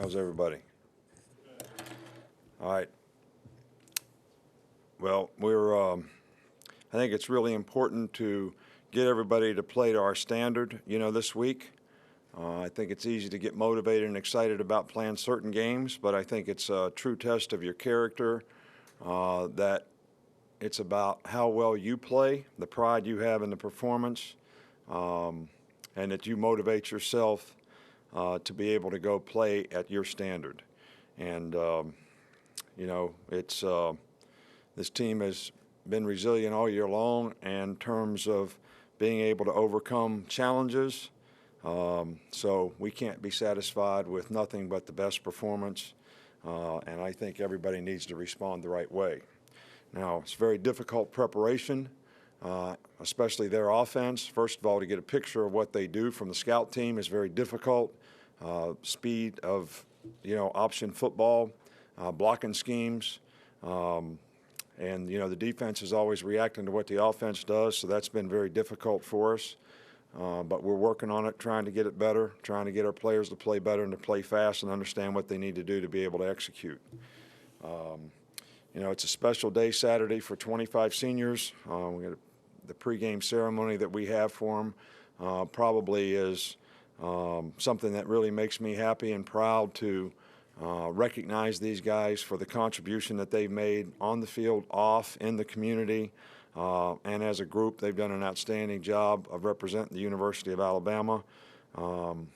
How's everybody? All right. Well, I think it's really important to get everybody to play to our standard, this week. I think it's easy to get motivated and excited about playing certain games, but I think it's a true test of your character, that it's about how well you play, the pride you have in the performance, and that you motivate yourself to be able to go play at your standard. And, this team has been resilient all year long in terms of being able to overcome challenges. So we can't be satisfied with nothing but the best performance, and I think everybody needs to respond the right way. Now, it's very difficult preparation, especially their offense. First of all, to get a picture of what they do from the scout team is very difficult. Speed of, option football, blocking schemes, and, the defense is always reacting to what the offense does, so that's been very difficult for us. But we're working on it, trying to get it better, trying to get our players to play better and to play fast and understand what they need to do to be able to execute. It's a special day Saturday for 25 seniors. We got the pregame ceremony that we have for them probably is something that really makes me happy and proud to recognize these guys for the contribution that they've made on the field, off, in the community, and as a group, they've done an outstanding job of representing the University of Alabama. We're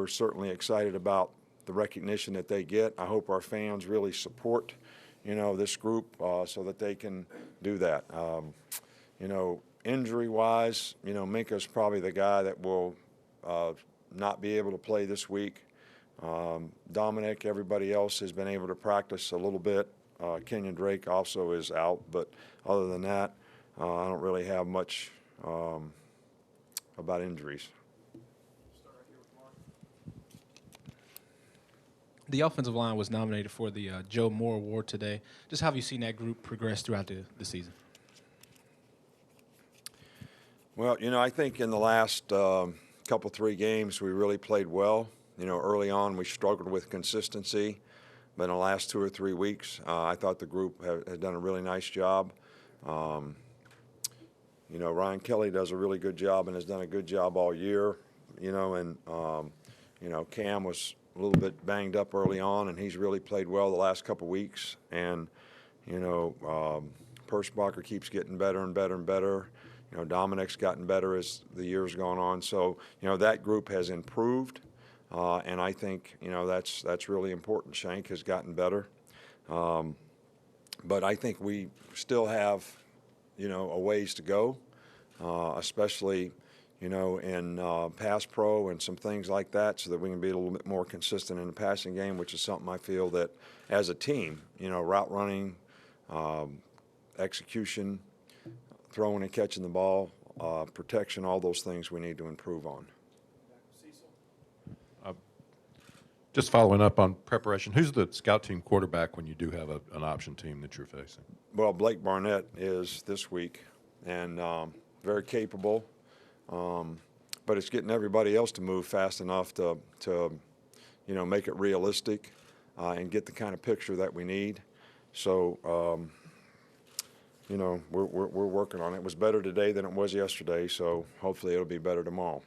certainly excited about the recognition that they get. I hope our fans really support, this group so that they can do that. Injury-wise, Minka's probably the guy that will not be able to play this week. Dominic, everybody else has been able to practice a little bit. Kenyon Drake also is out, but other than that, I don't really have much about injuries. The offensive line was nominated for the Joe Moore Award today. Just how have you seen that group progress throughout the season? Well, I think in the last couple, 3 games, we really played well. Early on, we struggled with consistency. But in the last 2 or 3 weeks, I thought the group has done a really nice job. Ryan Kelly does a really good job and has done a good job all year. Cam was a little bit banged up early on, and he's really played well the last couple weeks. And, Persbacher keeps getting better and better and better. Dominic's gotten better as the year's gone on. So, that group has improved. And I think, that's really important. Shank has gotten better. But I think we still have, a ways to go, especially, in pass pro and some things like that, so that we can be a little bit more consistent in the passing game, which is something I feel that as a team, route running, execution, throwing and catching the ball, protection, all those things we need to improve on. Just following up on preparation, who's the scout team quarterback when you do have an option team that you're facing? Well, Blake Barnett is this week, and very capable, but it's getting everybody else to move fast enough to make it realistic and get the kind of picture that we need. So, we're working on it. It was better today than it was yesterday, so hopefully it'll be better tomorrow.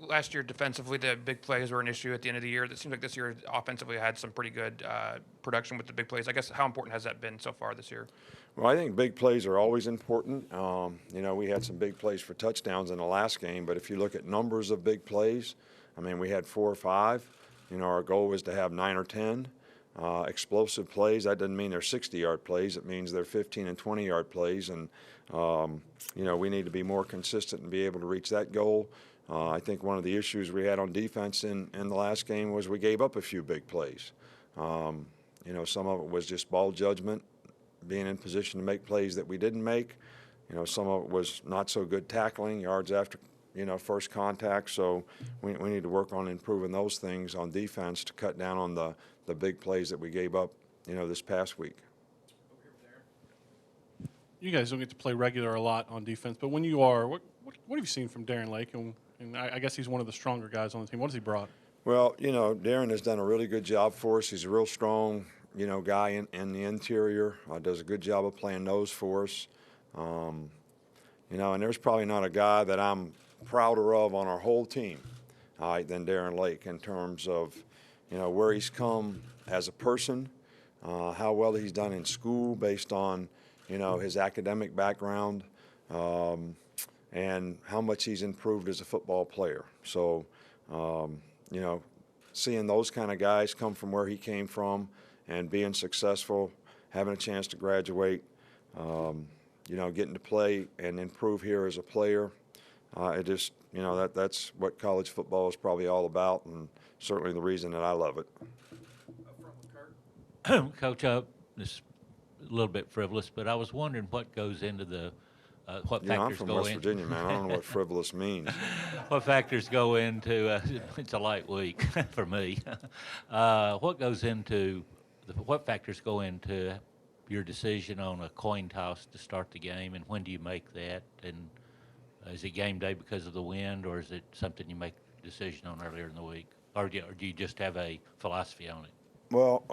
Last year, defensively, the big plays were an issue at the end of the year. It seems like this year, offensively, had some pretty good production with the big plays. I guess, how important has that been so far this year? Well, I think big plays are always important. We had some big plays for touchdowns in the last game, but if you look at numbers of big plays, we had 4 or 5. Our goal was to have 9 or 10. Explosive plays, that doesn't mean they're 60-yard plays. It means they're 15 and 20-yard plays, and, we need to be more consistent and be able to reach that goal. I think one of the issues we had on defense in the last game was we gave up a few big plays. Some of it was just ball judgment, being in position to make plays that we didn't make. Some of it was not so good tackling, yards after, first contact. So we need to work on improving those things on defense to cut down on the big plays that we gave up, this past week. You guys don't get to play regular a lot on defense, but when you are, what have you seen from Darren Lake, and And I guess he's one of the stronger guys on the team. What has he brought? Well, Darren has done a really good job for us. He's a real strong, guy in the interior. Does a good job of playing nose for us. And there's probably not a guy that I'm prouder of on our whole team, than Darren Lake in terms of, where he's come as a person, how well he's done in school based on, his academic background, and how much he's improved as a football player. So, seeing those kind of guys come from where he came from and being successful, having a chance to graduate, getting to play and improve here as a player, it just, that's what college football is probably all about, and certainly the reason that I love it. Coach, this is a little bit frivolous, but I was wondering what goes into the what I'm factors from go West in. Virginia, man. I don't know what frivolous means. What factors go into? It's a light week for me. What factors go into your decision on a coin toss to start the game, and when do you make that? And is it game day because of the wind, or is it something you make a decision on earlier in the week, or do you just have a philosophy on it? Well,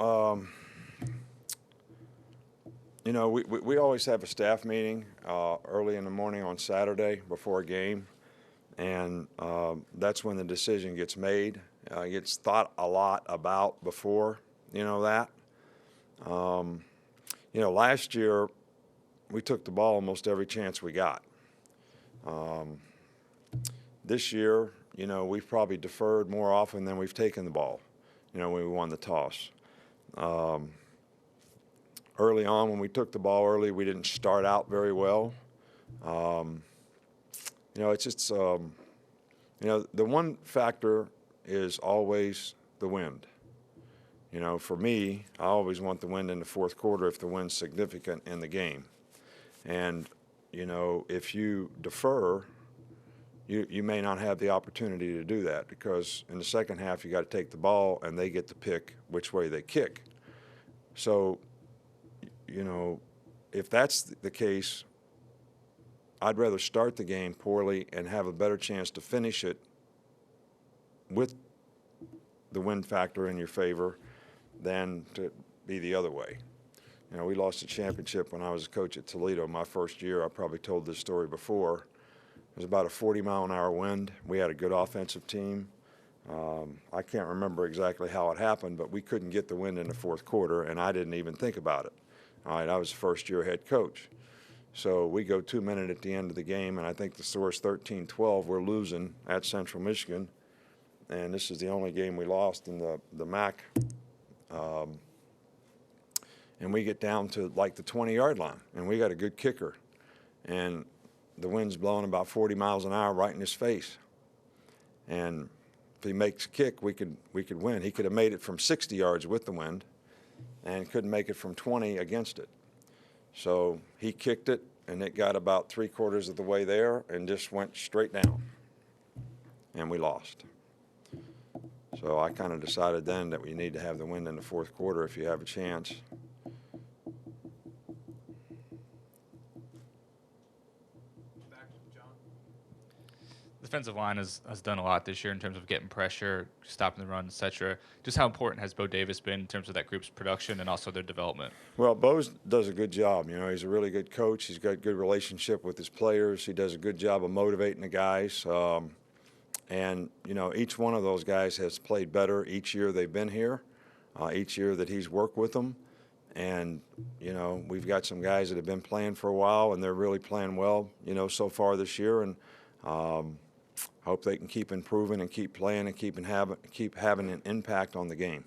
we always have a staff meeting early in the morning on Saturday before a game, and that's when the decision gets made. It gets thought a lot about before, that. Last year we took the ball almost every chance we got. This year, we've probably deferred more often than we've taken the ball, when we won the toss. Early on, when we took the ball early, we didn't start out very well. It's just, the one factor is always the wind. For me, I always want the wind in the fourth quarter if the wind's significant in the game. And, if you defer, you may not have the opportunity to do that, because in the second half you got to take the ball and they get to pick which way they kick. So, if that's the case, I'd rather start the game poorly and have a better chance to finish it with the win factor in your favor than to be the other way. We lost the championship when I was a coach at Toledo my first year. I probably told this story before. It was about a 40-mile-an-hour wind. We had a good offensive team. I can't remember exactly how it happened, but we couldn't get the wind in the fourth quarter, and I didn't even think about it. All right, I was first-year head coach. So we go 2 minutes at the end of the game, and I think the score is 13-12. We're losing at Central Michigan, and this is the only game we lost in the MAC. And we get down to like the 20-yard line, and we got a good kicker. And the wind's blowing about 40 miles an hour right in his face. And if he makes a kick, we could win. He could have made it from 60 yards with the wind and couldn't make it from 20 against it. So he kicked it, and it got about 3/4 of the way there and just went straight down. And we lost. So I kind of decided then that we need to have the wind in the fourth quarter if you have a chance. Defensive line has done a lot this year in terms of getting pressure, stopping the run, etc. Just how important has Bo Davis been in terms of that group's production and also their development? Well, Bo does a good job. He's a really good coach. He's got a good relationship with his players. He does a good job of motivating the guys. And each one of those guys has played better each year they've been here, each year that he's worked with them. And, we've got some guys that have been playing for a while, and they're really playing well, so far this year. And hope they can keep improving and keep playing and keep having an impact on the game.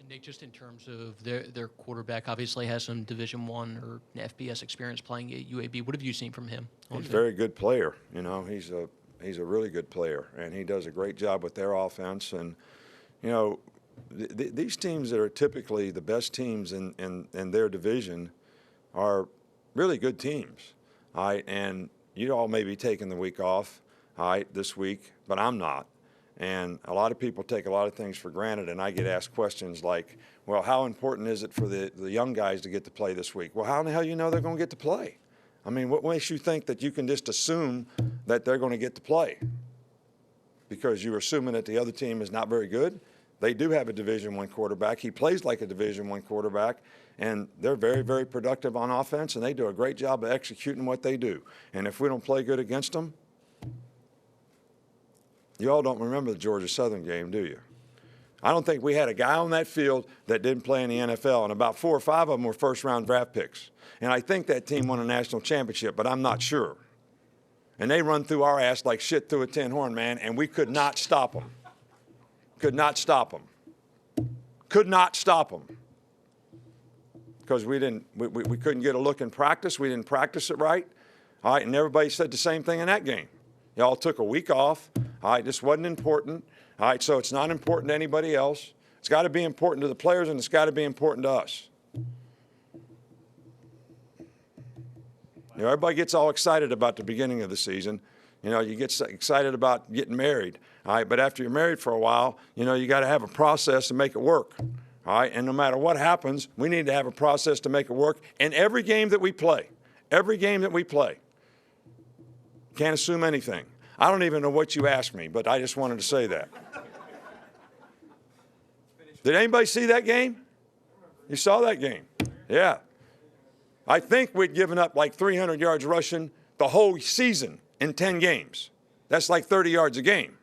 And Nick, just in terms of their quarterback, obviously has some Division I or FBS experience playing at UAB. What have you seen from him? He's a very good player. He's a really good player, and he does a great job with their offense. And these teams that are typically the best teams in their division are really good teams. All right, and you all may be taking the week off, all right, this week, but I'm not. And a lot of people take a lot of things for granted, and I get asked questions like, well, how important is it for the young guys to get to play this week? Well, how in the hell you know they're going to get to play? I mean, what makes you think that you can just assume that they're going to get to play because you're assuming that the other team is not very good. They do have a Division I quarterback. He plays like a Division I quarterback, and they're very, very productive on offense, and they do a great job of executing what they do. And if we don't play good against them, you all don't remember the Georgia Southern game, do you? I don't think we had a guy on that field that didn't play in the NFL, and about 4 or 5 of them were first-round draft picks. And I think that team won a national championship, but I'm not sure. And they run through our ass like shit through a tin horn, man, and we could not stop them. Could not stop them. Could not stop them. Because we couldn't get a look in practice. We didn't practice it right. All right, and everybody said the same thing in that game. Y'all took a week off. All right, this wasn't important. All right, so it's not important to anybody else. It's got to be important to the players, and it's got to be important to us. You know, everybody gets all excited about the beginning of the season. You know, you get excited about getting married. All right, but after you're married for a while, you know, you got to have a process to make it work. All right, and no matter what happens, we need to have a process to make it work. And every game that we play, can't assume anything. I don't even know what you asked me, but I just wanted to say that. Did anybody see that game? You saw that game? Yeah. I think we'd given up like 300 yards rushing the whole season in 10 games. That's like 30 yards a game.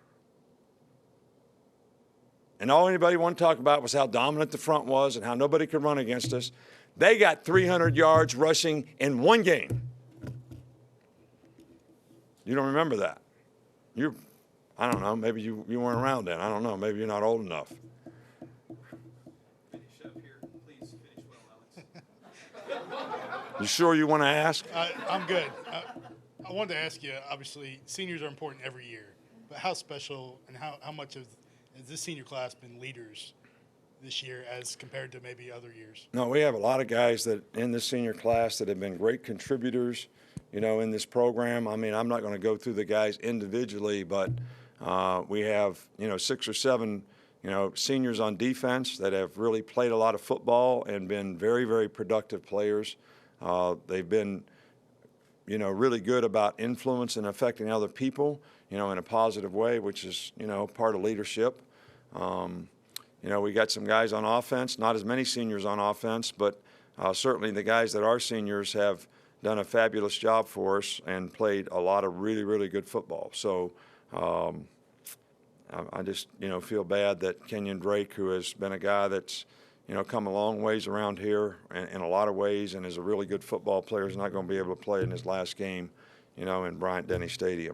And all anybody wanted to talk about was how dominant the front was and how nobody could run against us. They got 300 yards rushing in one game. You don't remember that? I don't know, maybe you weren't around then. I don't know, maybe you're not old enough. Finish up here. Please finish well, Alex. You sure you want to ask? I'm good. I wanted to ask you, obviously, seniors are important every year, but how special and how much has this senior class been leaders this year as compared to maybe other years? No, we have a lot of guys that in this senior class that have been great contributors, you know, in this program. I mean, I'm not going to go through the guys individually, but we have, you know, 6 or 7, you know, seniors on defense that have really played a lot of football and been very, very productive players. They've been, you know, really good about influence and affecting other people, you know, in a positive way, which is, you know, part of leadership. You know, we got some guys on offense, not as many seniors on offense, but certainly the guys that are seniors have done a fabulous job for us and played a lot of really, really good football. So I just, you know, feel bad that Kenyon Drake, who has been a guy that's, you know, come a long ways around here in a lot of ways and is a really good football player, is not going to be able to play in his last game, you know, in Bryant-Denny Stadium.